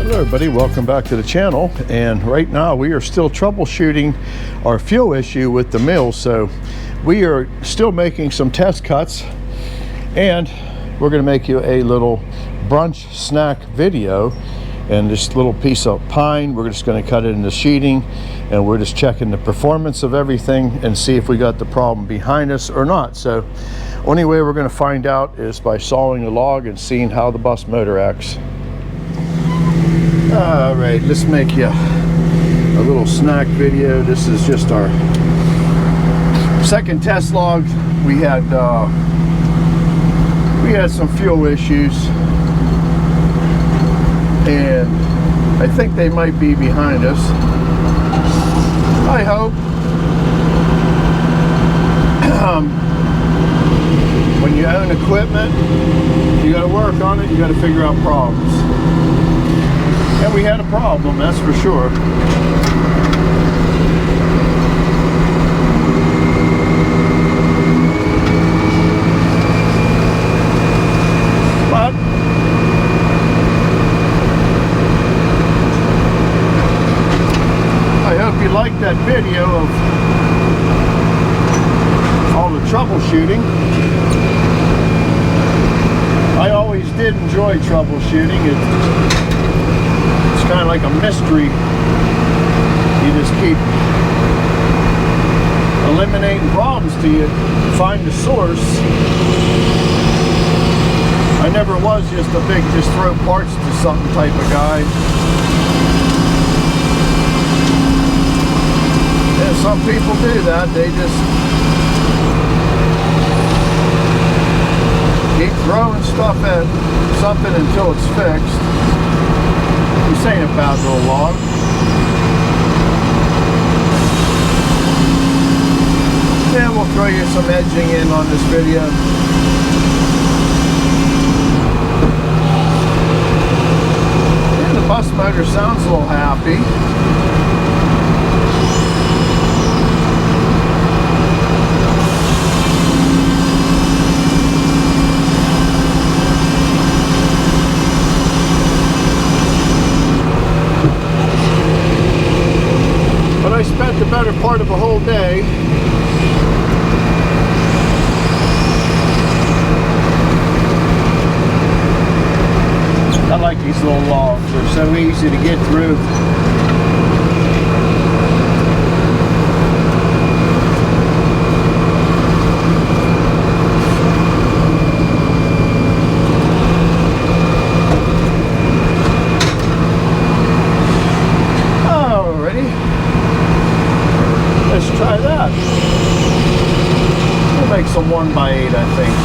Hello everybody, welcome back to the channel. And right now we are still troubleshooting our fuel issue with the mill. So we are still making some test cuts, and we're going to make you a little brunch snack video. And this little piece of pine, we're just going to cut it into sheeting, and we're just checking the performance of everything and see if we got the problem behind us or not. So only way we're going to find out is by sawing the log and seeing how the bus motor acts. All right, let's make you a little snack video. This is just our second test log. We had some fuel issues, and I think they might be behind us. I hope. When you own equipment, you got to work on it. You got to figure out problems. And we had a problem, that's for sure. But I hope you liked that video of all the troubleshooting. I always did enjoy troubleshooting. It's kind of like a mystery. You just keep eliminating problems till you find the source. I never was just a big just throw parts to something type of guy. Yeah, some people do that. They just keep throwing stuff at something until it's fixed. This ain't a bad little log. Yeah, we'll throw you some edging in on this video. And the bus motor sounds a little happy. I spent the better part of a whole day I like these little logs. They're so easy to get through. Let's try that. We'll make some 1x8, I think.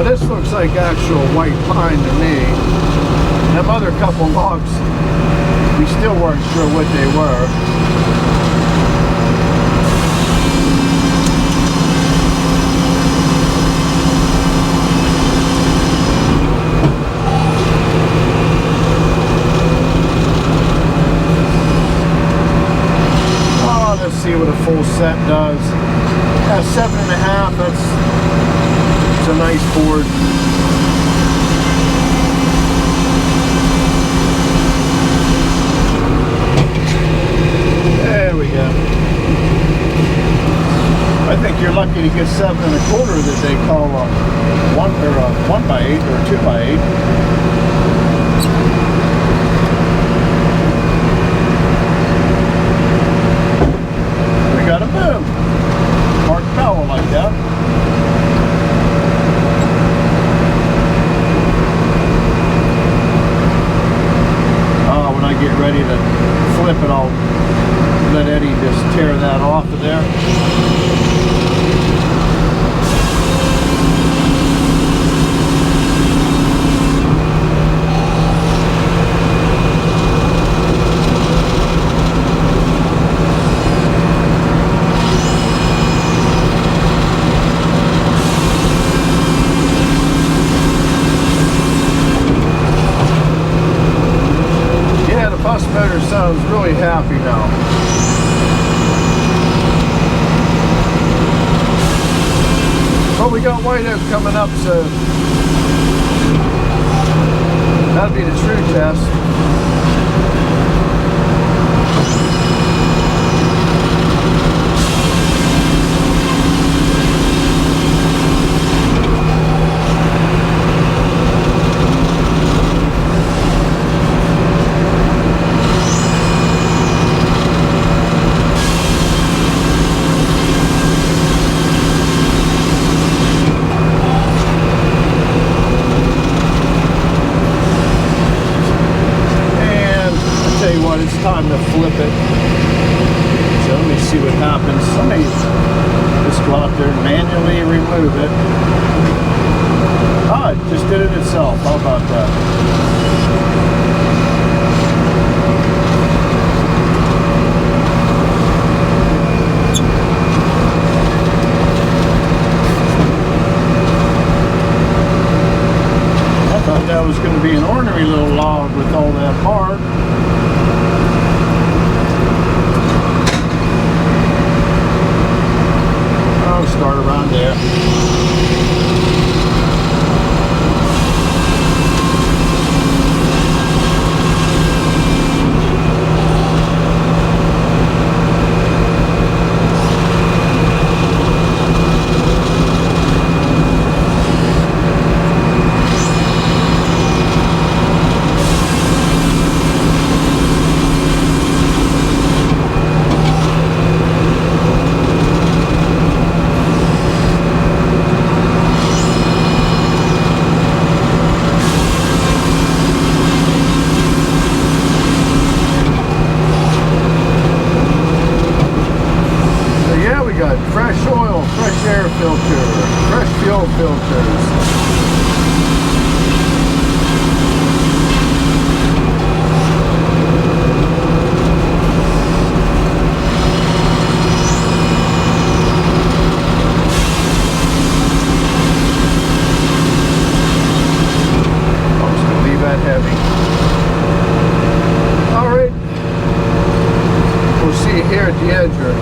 This looks like actual white pine to me. Them other couple logs, we still weren't sure what they were. Oh, let's see what a full set does. Yeah, 7.5, that's a nice board. There we go. I think you're lucky to get 7 1/4 that they call a 1x8 or 2x8. We got a boom. Mark Powell like that. When I get ready to flip it, I'll let Eddie just tear that off of there. got white oak coming up, so that'll be the true test. It's time to flip it. So let me see what happens. Somebody just go out there and manually remove it. Ah, it just did it itself. How about that? That was going to be an ornery little log with all that bark. I'll start around there. Fresh oil, fresh air filter, fresh fuel filters. I'm just going to leave that heavy. Alright. We'll see you here at the edge here.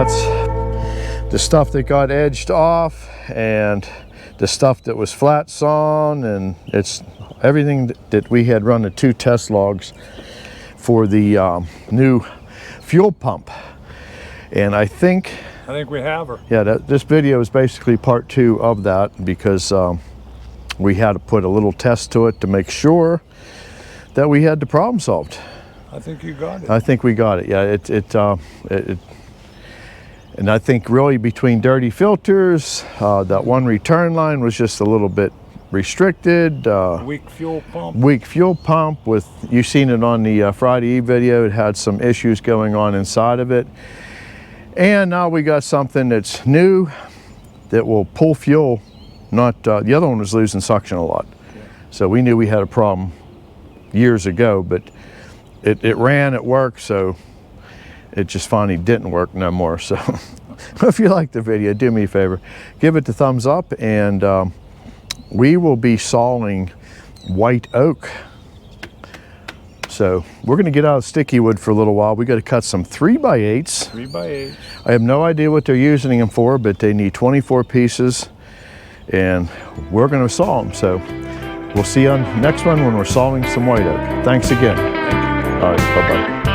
that's the stuff that got edged off and the stuff that was flat sawn, and it's everything that we had run the 2 test logs for the new fuel pump. And I think we have her. Yeah, this video is basically part 2 of that, because we had to put a little test to it to make sure that we had the problem solved. I think you got it. I think we got it. Yeah, and I think really between dirty filters, that one return line was just a little bit restricted. Weak fuel pump. Weak fuel pump. With you seen it on the Friday Eve video, it had some issues going on inside of it. And now we got something that's new that will pull fuel. Not the other one was losing suction a lot. Yeah. So we knew we had a problem years ago, but it ran, it worked, so it just finally didn't work no more. So if you like the video, do me a favor, give it the thumbs up, and we will be sawing white oak. So we're going to get out of sticky wood for a little while. We got to cut some 3x8s. 3x8. I have no idea what they're using them for, but they need 24 pieces, and we're going to saw them. So we'll see you on the next one when we're sawing some white oak. Thanks again. All right, bye-bye.